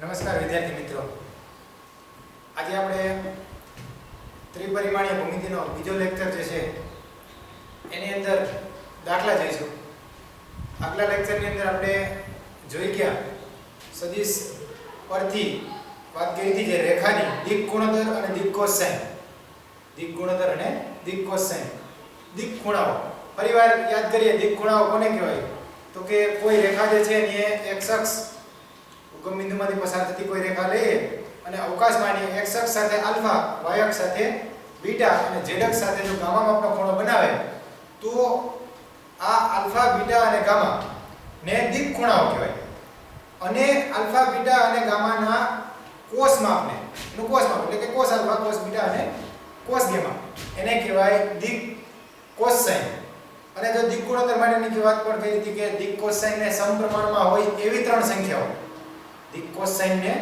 નમસ્કાર વિદ્યાર્થી મિત્રો, આજે આપણે ત્રિપરિમાણીય ભૂમિતિનો બીજો લેક્ચર જે છે એની અંદર દાખલા જોઈશું. આગલા લેક્ચરની અંદર આપણે જોઈ ગયા સદિશ પરથી વાત કરી હતી, જે રેખાની દિક ગુણોત્તર અને દિક કોસાઇન, દિક ગુણોત્તર અને દિક કોસાઇન, દિક ખૂણાઓ. ફરીવાર યાદ કરીએ, દિક ખૂણાઓ કોને કહેવાય? તો કે કોઈ રેખા જે છે એની x અક્ષ ઉગમ બિંદુમાંથી પસાર થતી કોઈ રેખા લઈએ અને અવકાશમાં એની x અક્ષ સાથે આલ્ફા, y અક્ષ સાથે બીટા અને z અક્ષ સાથે જો ગામા માપનો ખૂણો બનાવે તો આ આલ્ફા, બીટા અને ગામા ને દિક ખૂણાઓ કહેવાય. અને આલ્ફા, બીટા અને ગામાના કોસ માપને, એનું કોસ માપ એટલે કે કોસ આલ્ફા, કોસ બીટા અને કોસ ગામા, એને કહેવાય દિક કોસાઇન. અને જો દિક ગુણોત્તર માટેની વાત પણ કરી હતી કે દિક કોસાઇનને સમપ્રમાણમાં હોય એવી ત્રણ સંખ્યાઓ, દિક કોસાઇનને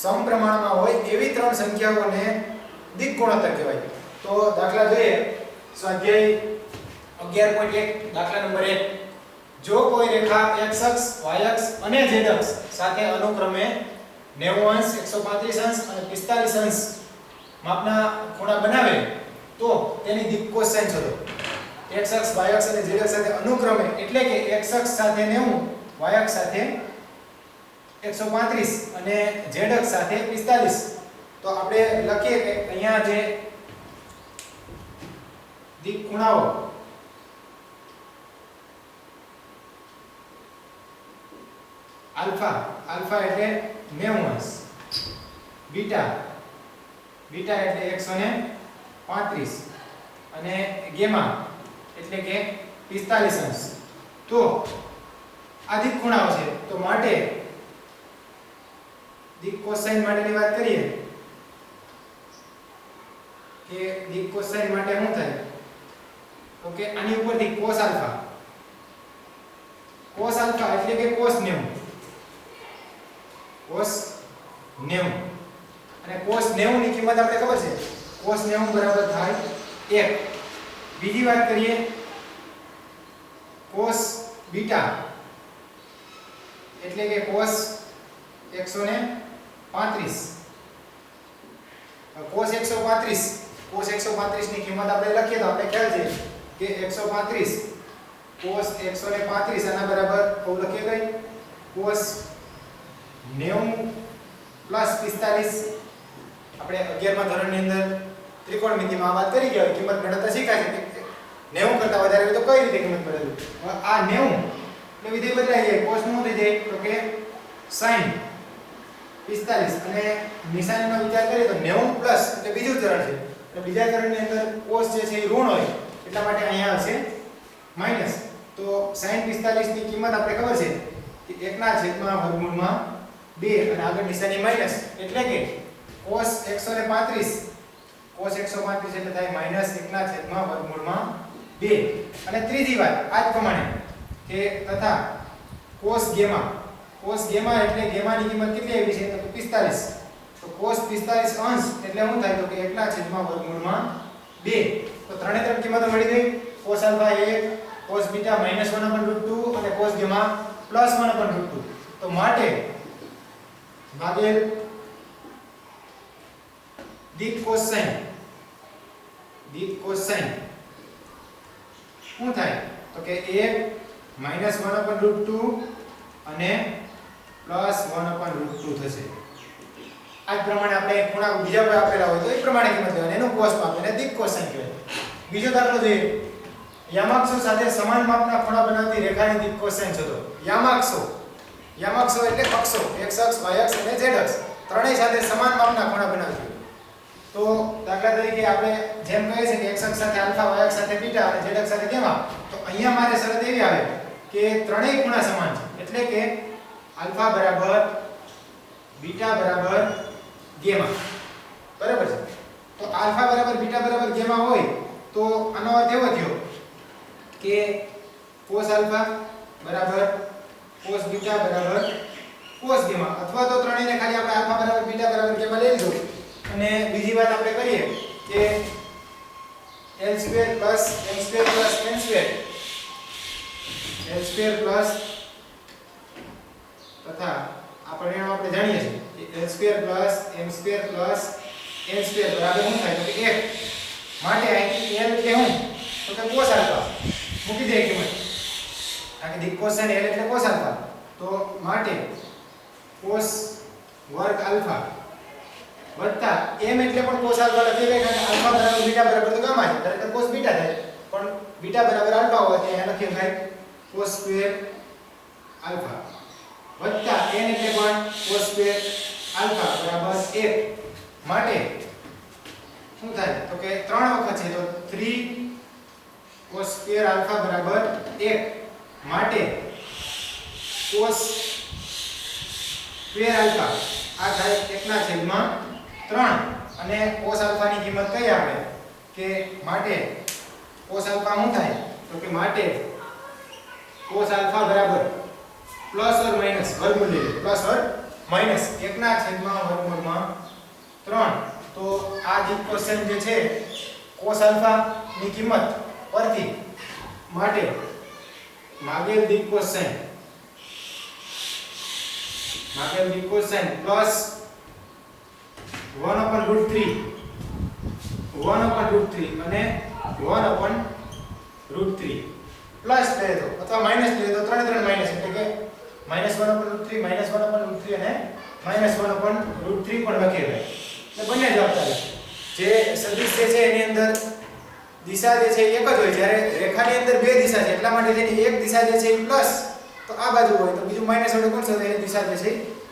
સમપ્રમાણમાં હોય એવી ત્રણ સંખ્યાઓને દિક ગુણોત્તર કહેવાય. તો દાખલા જોઈએ, સ્વાધ્યાય 11.1 દાખલા નંબર 1. જો કોઈ રેખા x અક્ષ, y અક્ષ અને z અક્ષ સાથે અનુક્રમે 90 અંશ, 135 અંશ અને 45 અંશ માપના ખૂણા બનાવે તો તેની દિક કોસાઇન શોધો. x અક્ષ, y અક્ષ અને z અક્ષ સાથે અનુક્રમે એટલે કે x અક્ષ સાથે 90, y અક્ષ સાથે 135 અને z અક્ષ સાથે 45. તો આપણે લખીએ કે અહીંયા જે દિક ખૂણાઓ આલ્ફા, આલ્ફા એટલે 90 અંશ, બીટા, બીટા એટલે 135 અને ગામા એટલે કે 45 અંશ. તો આ દિક ખૂણાઓ છે. તો માટે દિક કોસાઇન માટેની વાત કરીએ કે દિક કોસાઇન માટે શું થાય? તો કે આની ઉપરથી cos આલ્ફા, cos આલ્ફા એટલે કે cos 90, cos 90 અને cos 90 ની કિંમત આપણે ખબર છે, cos 90 બરાબર થાય 1. બીજી વાત કરીએ cos બીટા એટલે કે cos 135, cos 135 ની કિંમત આપણે લખીએ તો આપણે ખ્યાલ છે કે 135 cos 135 આના બરાબર બહુ લખીએ કઈ cos 90 પ્લસ 45. આપણે 11મા ધોરણની અંદર ત્રિકોણમિતિમાં વાત કરી ગયા, કિંમત ગણતરી શીખ્યા છે. 90 કરતા વધારે હોય તો કઈ રીતે કિંમત બદલવી? આ 90 એટલે વિધેય બદલાઈ જાય, cos નું થઈ જાય તો કે sin 45 અને નિશાનીનો વિચાર કરીએ તો 90 પ્લસ એટલે બીજું ચરણ છે. એટલે બીજા ચરણની અંદર cos જે છે એ ઋણ હોય એટલા માટે અહીંયા આવશે માઈનસ. તો sin 45 ની કિંમત આપણે ખબર છે કે 1 ના છેદમાં વર્ગમૂળમાં 2 અને આગળ નિશાની માઈનસ એટલે કે cos 135, cos 135 એટલે થાય માઈનસ 1 ના છેદમાં વર્ગમૂળમાં 2. અને ત્રીજી વાત આ જ પ્રમાણે કે તથા cos ગામા, cos ગામા એટલે ગામાની કિંમત કેટલી આવી છે? તો 45. તો cos 45 અંશ એટલે શું થાય? તો કે 1 ના છેદમાં વર્ગમૂળમાં 2. તો ત્રણે ત્રણ કિંમતો મળી ગઈ. cos આલ્ફા 1, cos બીટા -1/√2 અને cos ગામા +1/√2. તો માટે ભાગેલ દિક કોસાઇન, દિક કોસાઇન શું થાય? તો કે 1 -1/√2 અને +1/√2 થશે. આ જ પ્રમાણે આપણે ખૂણા બીજા કોઈ આપેલા હોય તો એ પ્રમાણે કિંમત લેવાની, એનું કોસ માપ એને દિક કોસાઇન કહેવાય. બીજો દાખલો જોઈએ, યામાક્ષો સાથે સમાન માપના ખૂણા બનાવતી રેખાની દિક કોસાઇન શોધો. યામાક્ષો, યામાક્ષો એટલે અક્ષો, x અક્ષ, y અક્ષ અને z અક્ષ ત્રણેય સાથે સમાન માપના ખૂણા બનાવતી. તો દાખલા તરીકે આપણે જેમ કહીએ છીએ કે x અક્ષ સાથે આલ્ફા, y અક્ષ સાથે બીટા અને z અક્ષ સાથે ગામા, તો અહીંયા મારે શરત એવી આવે કે ત્રણેય ખૂણા સમાન છે. એટલે કે આલ્ફા બરાબર બીટા બરાબર ગામા, બરાબર છે. તો આલ્ફા બરાબર બીટા બરાબર ગામા હોય તો આનો અર્થ એવો થયો કે cos આલ્ફા બરાબર cos બીટા બરાબર cos ગામા, અથવા તો ત્રણેયને ખાલી આપણે આલ્ફા બરાબર બીટા બરાબર ગામા લઈ લીધું. અને બીજી વાત આપણે કરીએ કે L² + M² + N² l square plus તથા આ પરિણામ આપણે જાણીએ છીએ કે l square plus m square plus n square બરાબર શું થાય તો કે 1 માટે અહીંથી l એટલે શું તો કે cos આલ્ફા મૂકી દે કિંમત કારણ કે દી કોસાઇન l એટલે cos આલ્ફા તો માટે cos વર્ગ આલ્ફા વત્તા m એટલે પણ cos આલ્ફા લખી દે કારણ કે આલ્ફા બરાબર બીટા બરાબર તો ગામા છે એટલે cos બીટા થાય પણ બીટા બરાબર આલ્ફા હોવાથી અહીંયા લખીએ થાય cos સ્ક્વેર આલ્ફા વત્તા n એટલે પણ cos સ્ક્વેર આલ્ફા બરાબર 1 માટે શું થાય તો કે 3 વખત છે તો 3 cos સ્ક્વેર આલ્ફા બરાબર 1 માટે cos સ્ક્વેર આલ્ફા આ થાય 1/3 અને cos આલ્ફા ની કિંમત કઈ આપણે કે માટે cos આલ્ફા શું થાય તો કે માટે cos આલ્ફા બરાબર પ્લસ ઓર માઈનસ વર્ગમૂળ લઈએ પ્લસ ઓર માઈનસ 1/3 તો આ જે ક્વેશ્ચન જે છે cos આલ્ફા ની કિંમત પરથી માટે માગેલ દી કોસાઇન પ્લસ 1/√3 અને 1/√3 પ્લસ લે તો અથવા માઈનસ લે તો 3 માઈનસ એટલે કે -1/√3 -1/√3 અને -1/√3 પણ લખી દે એટલે બંને જવાબ થાય જે સદિશ છે એની અંદર દિશા જે છે એક જ હોય જ્યારે રેખાની અંદર બે દિશા છે એટલા માટે તેની એક દિશા જે છે એ પ્લસ તો આ બાજુ હોય તો બીજું માઈનસ વડે કોણ થશે એની દિશા જે છે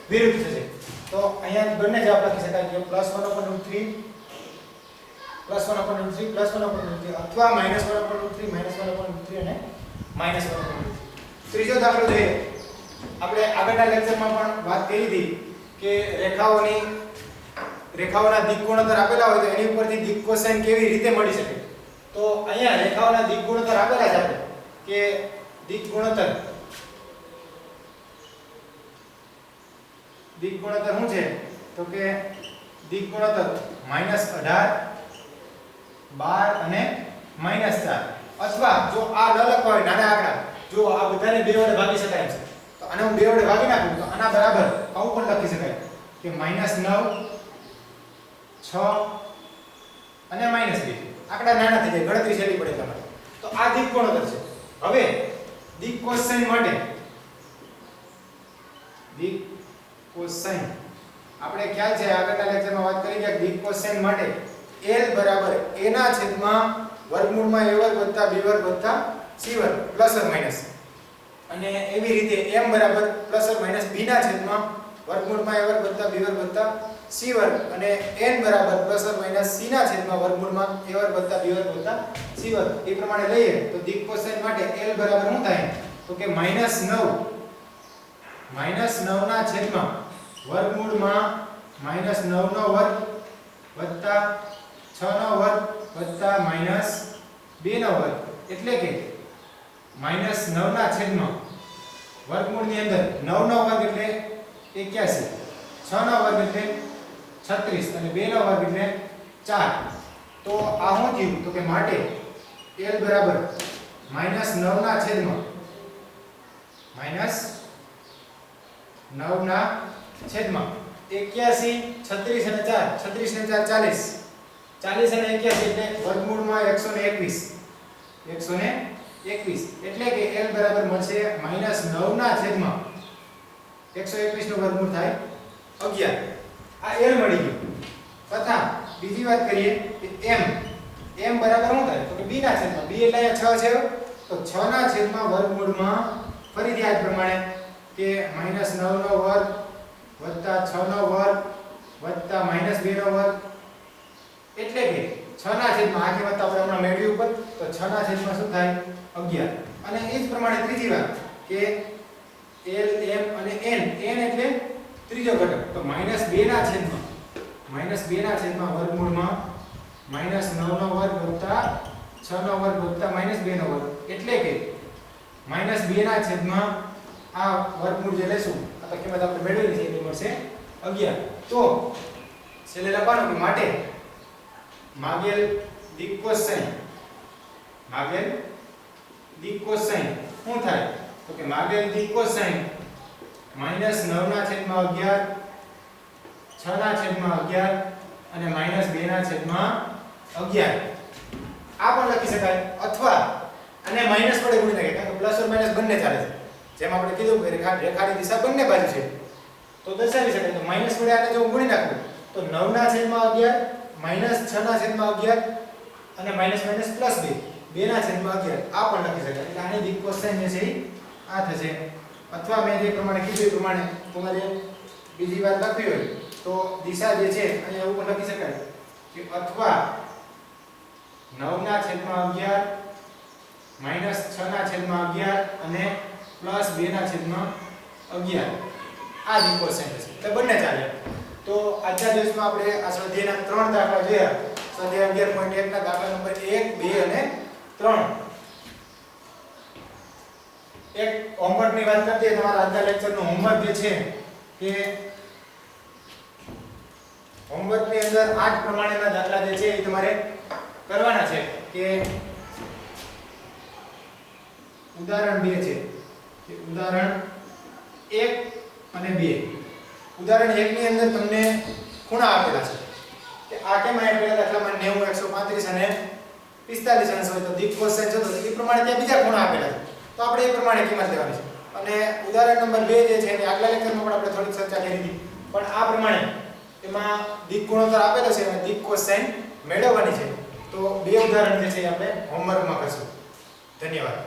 વિરુદ્ધ થશે તો અહીંયા બંને જવાબ લખી શકાય કે +1/√3 અથવા -1/√3 અને -1/√3 ત્રીજો દાખલો જોઈએ આપણે આગળના લેક્ચરમાં પણ વાત કરી હતી કે રેખાઓના દિક ગુણોત્તર આપેલા હોય તો એની ઉપરથી દિક કોસાઇન કેવી રીતે મળી શકે તો અહીંયા રેખાઓના દિક ગુણોત્તર આપેલા છે આપણે કે દિક ગુણોત્તર શું છે તો કે દિક ગુણોત્તર -18 12 અને -4 અથવા જો આ ન લખવા હોય નાના આંકડા જો આ બધાને બે વડે ભાગી શકાય છે તો આને હું બે વડે ભાગી નાખું તો આના બરાબર આવું પણ લખી શકાય કે -9 6 અને -2 આંકડા નાના થઈ જાય ગણતરી સહેલી પડે તમારે તો આ દિક ગુણોત્તર છે હવે દિક કોસાઇન માટે દિક કોસાઇન આપણે ખ્યાલ છે આગળના લેક્ચરમાં વાત કરી કે દિક કોસાઇન માટે l બરાબર a ના છેદમાં વર્ગમૂળમાં a વર્ગ વત્તા b વર્ગ વત્તા c વર્ગ પ્લસ ઓર માઈનસ અને એવી રીતે m બરાબર પ્લસ ઓર માઈનસ b ના છેદમાં વર્ગમૂળમાં a વર્ગ વત્તા b વર્ગ વત્તા c વર્ગ અને n બરાબર પ્લસ ઓર માઈનસ c ના છેદમાં વર્ગમૂળમાં a વર્ગ વત્તા b વર્ગ વત્તા c વર્ગ એ પ્રમાણે લઈએ તો દિક કોસાઇન માટે l બરાબર શું થાય તો કે -9 ના છેદમાં વર્ગમૂળમાં -9 નો વર્ગ વત્તા 6 નો વર્ગ વત્તા -2 નો વર્ગ એટલે કે -9 ના છેદમાં વર્ગમૂળની અંદર 9 નો વર્ગ એટલે 81 6 નો વર્ગ એટલે 36 અને 2 નો વર્ગ એટલે 4 તો આ શું થયું તો કે માટે l બરાબર -9 ના છેદમાં -9 ના છેદમાં 81 36 અને 4 36 ને 4 40 અને 81 એટલે વર્ગમૂળમાં 121 એટલે કે l બરાબર મળશે -9 ના છેદમાં 121 નું વર્ગમૂળ થાય 11 આ l મળી ગયું તથા બીજી વાત કરીએ કે m બરાબર શું થાય તો કે b ના છેદમાં b એટલે અહીંયા 6 છે તો 6 ના છેદમાં વર્ગમૂળમાં ફરીથી આ પ્રમાણે કે -9 નો વર્ગ વત્તા 6 નો વર્ગ વત્તા -2 નો વર્ગ એટલે કે 6 ના છેદમાં આ કિંમત આપણે હમણાં મેળવી ઉપર તો 6 ના છેદમાં શું થાય 11 અને એ જ પ્રમાણે ત્રીજી વાત કે l m અને n એટલે ત્રીજો ઘટક તો -2 ના છેદમાં વર્ગમૂળમાં -9 નો વર્ગ વત્તા 6 નો વર્ગ વત્તા -2 નો વર્ગ એટલે કે -2 ના છેદમાં આ વર્ગમૂળ જે લેશું આ કિંમત આપણે મેળવેલી છે એની મળશે 11 તો છેલ્લે લખવાનું કે માટે માગેલ દિક કોસાઇન શું થાય તો કે માગેલ દિક કોસાઇન -9/11 6/11 અને -2/11 આ પણ લખી શકાય અથવા અને માઈનસ વડે ગુણી નાખે કારણ કે પ્લસ ઓર માઈનસ બંને ચાલે છે જેમ આપણે કીધું કે રેખાની દિશા બંને બાજુ છે તો દર્શાવી શકાય તો માઈનસ વડે આને જો ગુણી નાખું તો 9/11 -6/11 અને માઈનસ માઈનસ પ્લસ 2 2/11 આ પણ લખી શકાય એટલે આની દિક કોસાઇન જે છે આ થશે અથવા મેં જે પ્રમાણે કીધું એ પ્રમાણે તમારે બીજી વાર લખવી હોય તો દિશા જે છે અહીંયા એવું પણ લખી શકાય કે અથવા 9/11 -6/11 અને +2/11 આ દિક કોસાઇન છે એટલે બંને ચાલે તો આજના દિવસમાં આપણે આ સ્વાધ્યાયના 3 દાખલા જોયા સ્વાધ્યાય 11.1 ના દાખલા નંબર 1 2 અને 3 એક હોમવર્ક ની વાત કરતી તમારા આજના લેક્ચર નું હોમવર્ક જે છે કે હોમવર્ક ની અંદર આ જ પ્રમાણેના દાખલા જે છે એ તમારે કરવાના છે કે ઉદાહરણ 2 છે કે ઉદાહરણ 1 અને 2 ઉદાહરણ 1 ની અંદર તમને ખૂણા આપેલા છે કે આ કેમ આપેલા દાખલામાં 90 135 અને 45 અંશ હોય તો દિક કોસાઇન છે તો એ પ્રમાણે ત્યાં બીજા ખૂણા આપેલા છે તો આપણે એ પ્રમાણે કિંમત લેવાની છે અને ઉદાહરણ નંબર 2 જે છે એની આગલા લેક્ચરમાં પણ આપણે થોડીક ચર્ચા કરી હતી પણ આ પ્રમાણે એમાં દિક ગુણોત્તર આપેલો છે અને દિક કોસાઇન મેળવવાની છે તો બે ઉદાહરણ જે છે આપણે હોમવર્કમાં કરશું ધન્યવાદ